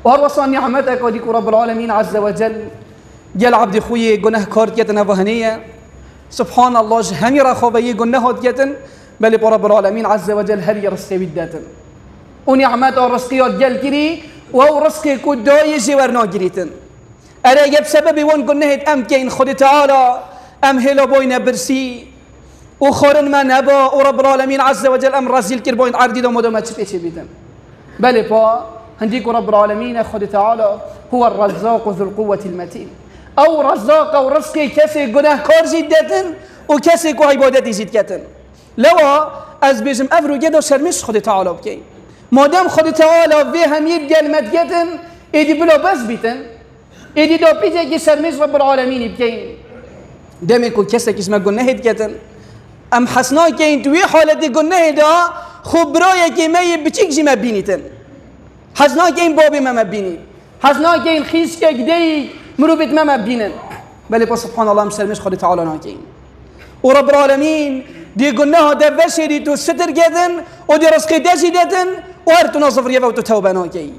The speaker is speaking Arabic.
وهروصا نعمتك وديك رب العالمين عز وجل قال عبد خوي جناه كارتيتنا وهنية سبحان الله جهني رخوبي جناه ديتن بل رب العالمين عز وجل هل يرسكي بداتن ونعمت ورسكيات قال كري ورسكي كداي جورنا جريتن أرى بسبب وان جناه أم كين خد تعالى أم هلا بوين برسي وخورن ما نبا ورب العالمين عز وجل أم رزيل كربوين عردي دو مدومات شبيش بيدن بل هنديك رب العالمين خد تعالى هو الرزاق ذو القوة المتين أو رزاق أو رزقي كسي جناه كار جدتن وكسي كو عبادتي جدتن لو از بيجم أفرو جدا شرمش خد تعالى بكي ما دام خد تعالى في هميد قلمت جتن إيدي بلا بس بيتن إيدي دو بيجي كي شرمش رب العالمين بكي دام يكون كسي كسما جناه جتن أم حسنا كين توي حالتي جناه دا خبرايا كي ما يبتشيك جما بينيتن حسنا كين بابي ما مبيني حسنا كين خيس كدي مروبت ما مبينن بل بس سبحان الله مسلمش خد تعالى ناكين ورب العالمين دي قلناها ده بشري تو ستر جدن ودي رزقي داشي جدن وهرتو نصفر يفوتو توبة ناكين